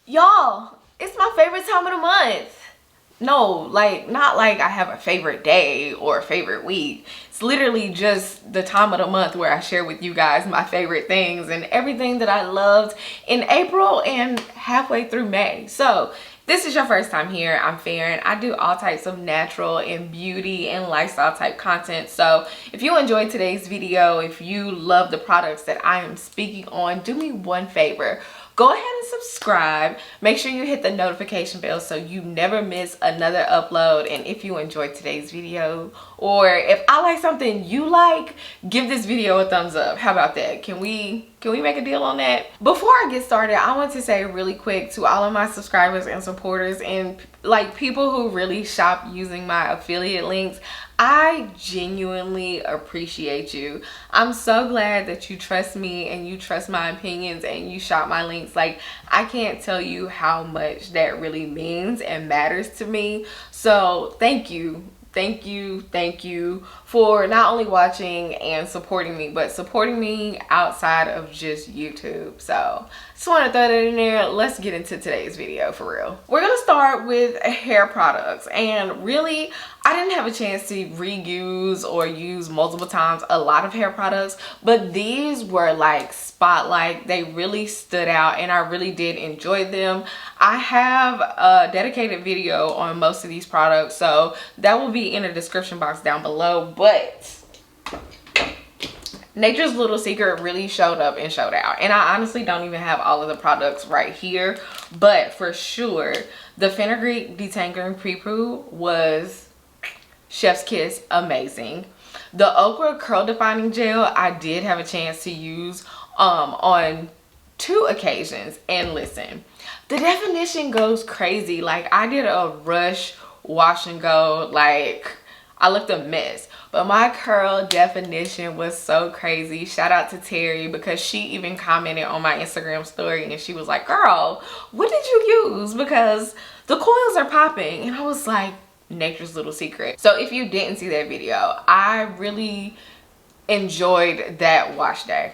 Y'all, it's my favorite time of the month. No, like, not like I have a favorite day or a favorite week. It's literally just the time of the month where I share with you guys my favorite things and everything that I loved in April and halfway through May. So if this is your first time here, I'm Faren. I do all types of natural and beauty and lifestyle type content. So if you enjoyed today's video, if you love the products that I am speaking on, do me one favor. Go ahead and subscribe. Make sure you hit the notification bell so you never miss another upload. And if you enjoyed today's video, or if I like something you like, give this video a thumbs up. How about that? Can we make a deal on that? Before I get started, I want to say really quick to all of my subscribers and supporters and like people who really shop using my affiliate links, I genuinely appreciate you. I'm so glad that you trust me and you trust my opinions and you shop my links. Like, I can't tell you how much that really means and matters to me. So thank you. Thank you for not only watching and supporting me, but supporting me outside of just YouTube. So just want to throw that in there. Let's get into today's video for real. We're gonna start with hair products, and really I didn't have a chance to reuse or use multiple times a lot of hair products, but these were like spotlight. They really stood out and I really did enjoy them. I have a dedicated video on most of these products, so that will be in the description box down below. But Nature's Little Secret really showed up and showed out, and I honestly don't even have all of the products right here, but for sure the fenugreek detangling pre-poo was chef's kiss, amazing. The okra curl defining gel I did have a chance to use on 2 occasions, and listen, the definition goes crazy. Like, I did a rush wash and go, like I looked a mess, but my curl definition was so crazy. Shout out to Terry, because she even commented on my Instagram story and she was like, girl, what did you use, because the coils are popping? And I was like, Nature's Little Secret. So if you didn't see that video, I really enjoyed that wash day,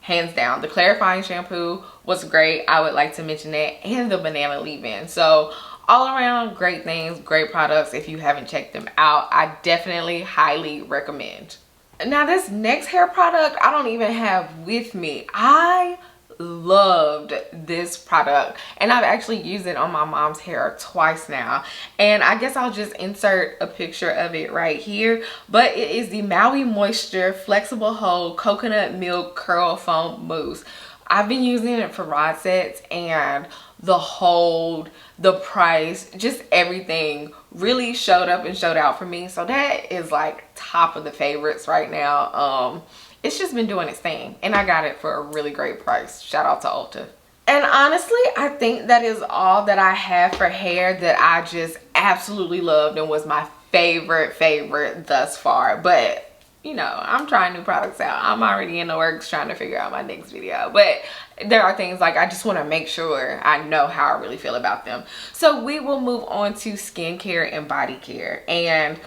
hands down. The clarifying shampoo was great. I would like to mention that, and the banana leave-in. So all around great things, great products. If you haven't checked them out, I definitely highly recommend. Now this next hair product I don't even have with me. I loved this product and I've actually used it on my mom's hair twice now, and I guess I'll just insert a picture of it right here. But it is the Maui Moisture Flexible Hold Coconut Milk Curl Foam Mousse. I've been using it for rod sets, and the hold, the price, just everything really showed up and showed out for me. So that is like top of the favorites right now. It's just been doing its thing, and I got it for a really great price. Shout out to Ulta. And honestly, I think that is all that I have for hair that I just absolutely loved and was my favorite thus far. But you know, I'm trying new products out. I'm already in the works trying to figure out my next video, but there are things like I just want to make sure I know how I really feel about them. So we will move on to skincare and body care, and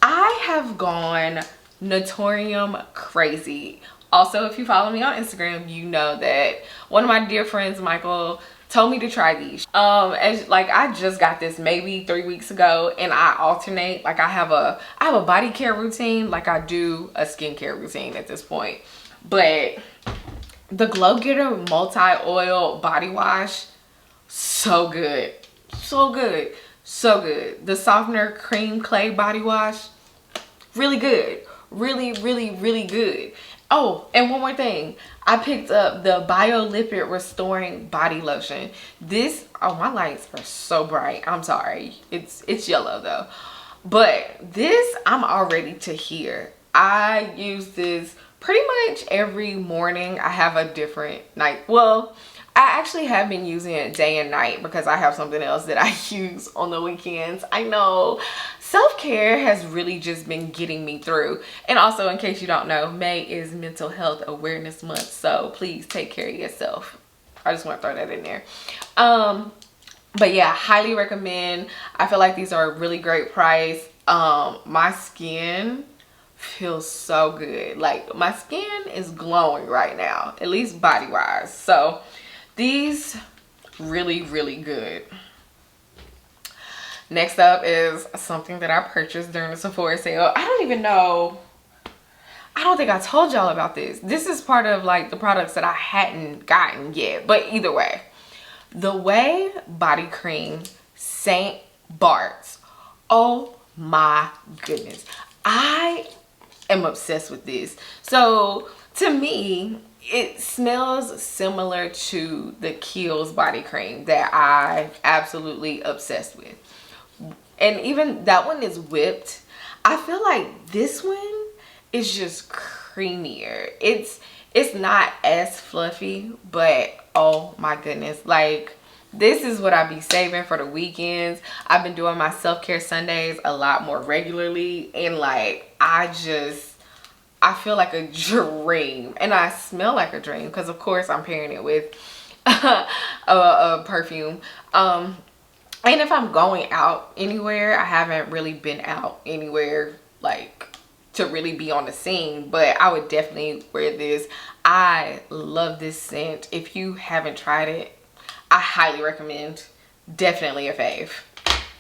I have gone naturium crazy. Also, if you follow me on Instagram, you know that one of my dear friends, Michael, told me to try these. Like, I just got this maybe 3 weeks ago, and I alternate. Like, I have a body care routine, like I do a skincare routine at this point. But the Glow Getter multi-oil body wash, so good, so good, so good. The softener cream clay body wash, really good, really good. Oh, and one more thing, I picked up the BioLipid Restoring Body Lotion. This, oh, my lights are so bright, I'm sorry, it's yellow though, but this, I'm all ready to hear. I use this pretty much every morning. I have a different night. Well, I actually have been using it day and night because I have something else that I use on the weekends. I know self-care has really just been getting me through. And also, in case you don't know, May is Mental Health Awareness Month, so please take care of yourself. I just want to throw that in there. But yeah, highly recommend. I feel like these are a really great price. My skin feels so good. Like, my skin is glowing right now, at least body wise. So these really, really good. Next up is something that I purchased during the Sephora sale. I don't even know, I don't think I told y'all about this. This is part of like the products that I hadn't gotten yet, but either way, the Ouai body cream Saint Bart's. Oh my goodness, I am obsessed with this. So to me, it smells similar to the Kiehl's body cream that I'm absolutely obsessed with. And even that one is whipped. I feel like this one is just creamier. It's not as fluffy, but oh my goodness, like this is what I be saving for the weekends. I've been doing my self-care Sundays a lot more regularly, and like I feel like a dream, and I smell like a dream because of course I'm pairing it with a perfume. And if I'm going out anywhere, I haven't really been out anywhere like to really be on the scene, but I would definitely wear this. I love this scent. If you haven't tried it, I highly recommend. Definitely a fave.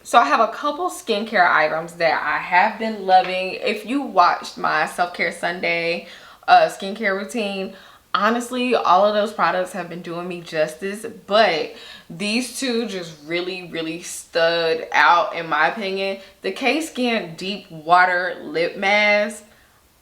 So I have a couple skincare items that I have been loving. If you watched my self-care Sunday skincare routine, honestly, all of those products have been doing me justice, but these two just really stood out in my opinion. The K-Skin Deep Water Lip Mask,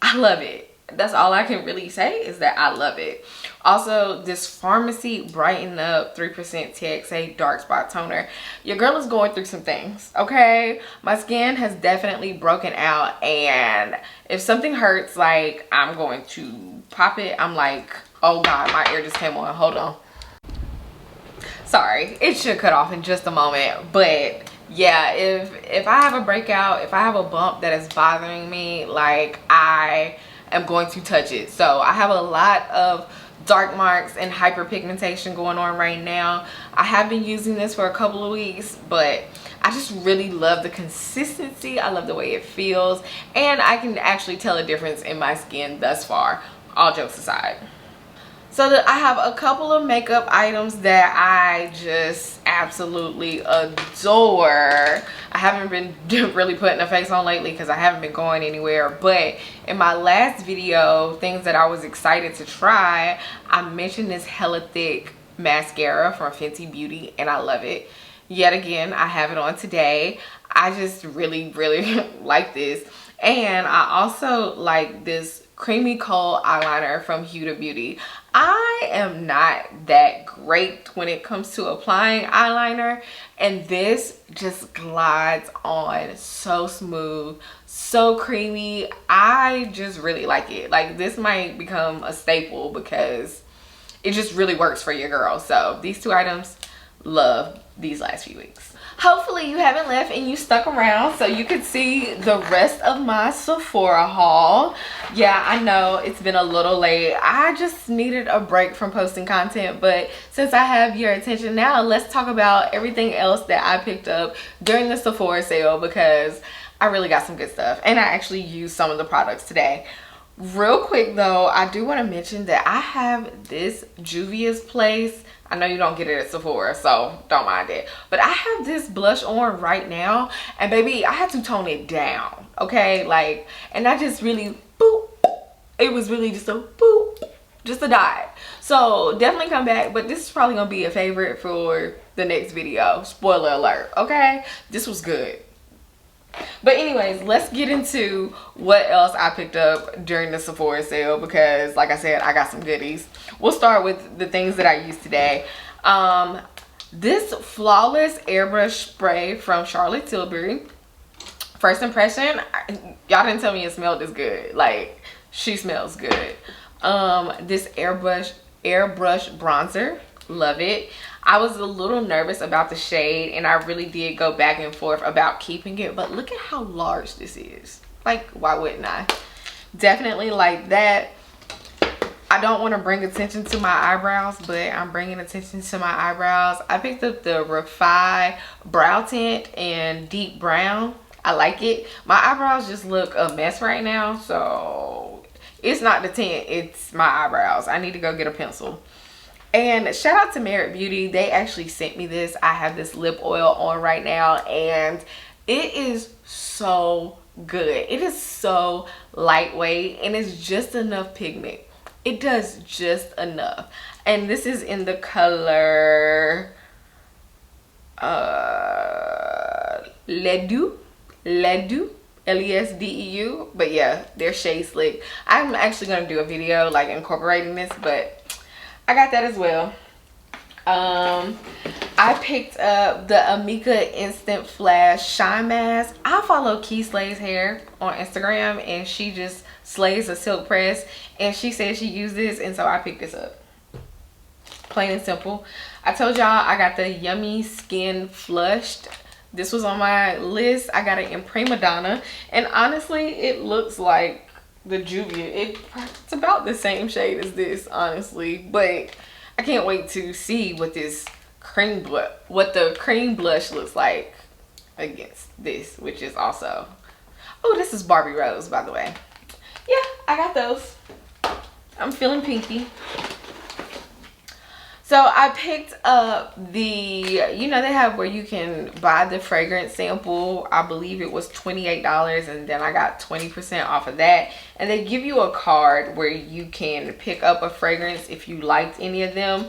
I love it. That's all I can really say is that I love it. Also, this Pharmacy Brighten Up 3% TXA Dark Spot Toner. Your girl is going through some things, okay? My skin has definitely broken out, and if something hurts, like I'm going to pop it. I'm like, oh God, my ear just came on. Hold on. Sorry, it should cut off in just a moment, but yeah, if I have a breakout, if I have a bump that is bothering me, like I am going to touch it. So I have a lot of dark marks and hyperpigmentation going on right now. I have been using this for a couple of weeks, but I just really love the consistency. I love the way it feels, and I can actually tell a difference in my skin thus far, all jokes aside. So I have a couple of makeup items that I just absolutely adore. I haven't been really putting a face on lately because I haven't been going anywhere. But in my last video, things that I was excited to try, I mentioned this hella thick mascara from Fenty Beauty, and I love it. Yet again, I have it on today. I just really like this. And I also like this creamy kohl eyeliner from Huda Beauty. I am not that great when it comes to applying eyeliner, and this just glides on so smooth, so creamy. I just really like it. Like, this might become a staple because it just really works for your girl. So these two items, love these last few weeks. Hopefully you haven't left and you stuck around so you could see the rest of my Sephora haul. Yeah, I know it's been a little late. I just needed a break from posting content, but since I have your attention now, let's talk about everything else that I picked up during the Sephora sale, because I really got some good stuff and I actually used some of the products today. Real quick though, I do want to mention that I have this Juvia's Place. I know you don't get it at Sephora, so don't mind it. But I have this blush on right now, and baby, I had to tone it down, okay? Like, and I just really, boop. It was really just a boop, just a dot. So definitely come back, but this is probably gonna be a favorite for the next video. Spoiler alert, okay? This was good. But anyways, let's get into what else I picked up during the Sephora sale, because like I said, I got some goodies. We'll start with the things that I used today. This Flawless Airbrush Spray from Charlotte Tilbury. First impression, y'all didn't tell me it smelled this good. Like, she smells good. This airbrush bronzer, love it. I was a little nervous about the shade, and I really did go back and forth about keeping it, but look at how large this is. Like, why wouldn't I? Definitely like that. I don't want to bring attention to my eyebrows, but I'm bringing attention to my eyebrows. I picked up the Refi Brow Tint in Deep Brown. I like it. My eyebrows just look a mess right now, so it's not the tint, it's my eyebrows. I need to go get a pencil. And shout out to Merit Beauty. They actually sent me this. I have this lip oil on right now and it is so good. It is so lightweight and it's just enough pigment. It does just enough. And this is in the color 𝐿𝐴𝐷𝑒𝑢, LESDEU. But yeah, they're Shade Slick. I'm actually gonna do a video like incorporating this, but I got that as well. I picked up the Amika Instant Flash Shine Mask. I follow 𝐒𝐿 Hair on Instagram and she just slays a silk press and she said she used this and so I picked this up. Plain and simple. I told y'all I got the Yummy Skin Flushed. This was on my list. I got it in Prima Donna and honestly it looks like the Juvia. It's about the same shade as this, honestly, but I can't wait to see what this the cream blush looks like against this, which is also, oh, this is Barbie Rose, by the way. Yeah, I got those. I'm feeling pinky. So I picked up the, you know, they have where you can buy the fragrance sample. I believe it was $28 and then I got 20% off of that. And they give you a card where you can pick up a fragrance if you liked any of them.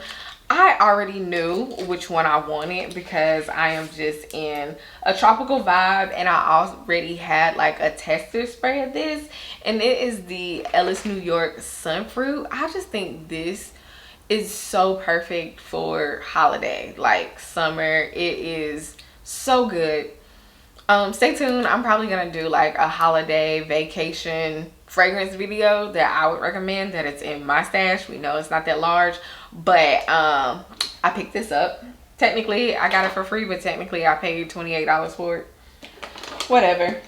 I already knew which one I wanted because I am just in a tropical vibe and I already had like a tester spray of this. And it is the Ellis New York Sunfruit. I just think this is so perfect for holiday, like summer. It is so good. Stay tuned. I'm probably gonna do like a holiday vacation fragrance video that I would recommend that it's in my stash. We know it's not that large, but I picked this up. Technically I got it for free, but technically I paid $28 for it. Whatever.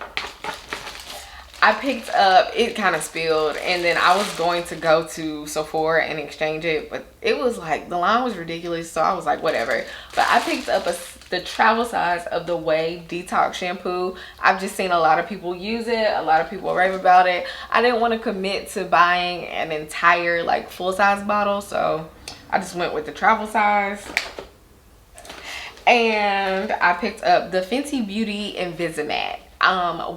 I picked up, it kind of spilled, and then I was going to go to Sephora and exchange it, but it was like, the line was ridiculous, so I was like, whatever. But I picked up the travel size of the �OUAI Detox Shampoo. I've just seen a lot of people use it. A lot of people rave about it. I didn't want to commit to buying an entire like full-size bottle, so I just went with the travel size. And I picked up the Fenty Beauty Invisimatte.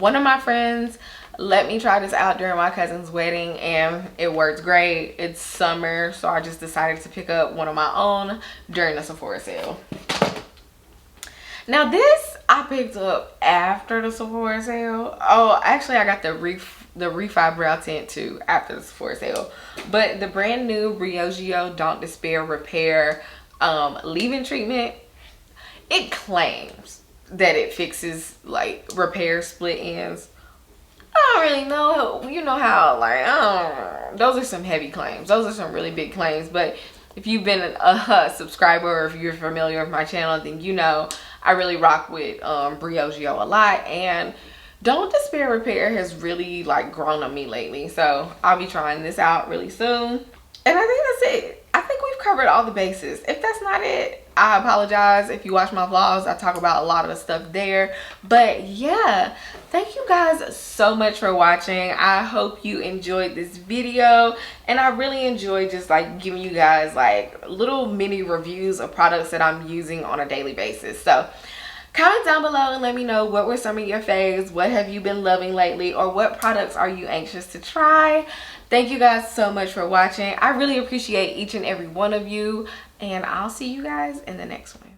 One of my friends let me try this out during my cousin's wedding and it works great. It's summer, so I just decided to pick up one of my own during the Sephora sale. Now this I picked up after the Sephora sale. Oh, actually I got the Refi Brow Tint too after the Sephora sale. But the brand new Briogeo Don't Despair Repair leave-in treatment, it claims that it fixes like repair split ends. I don't really know. You know how, like, those are some heavy claims. Those are some really big claims. But if you've been a subscriber or if you're familiar with my channel, then you know I really rock with Briogeo a lot. And Don't Despair Repair has really like grown on me lately. So I'll be trying this out really soon. And I think that's it. I think we've covered all the bases. If that's not it, I apologize. If you watch my vlogs, I talk about a lot of the stuff there. But yeah, thank you guys so much for watching. I hope you enjoyed this video. And I really enjoy just like giving you guys like little mini reviews of products that I'm using on a daily basis. So comment down below and let me know what were some of your faves, what have you been loving lately, or what products are you anxious to try. Thank you guys so much for watching. I really appreciate each and every one of you, and I'll see you guys in the next one.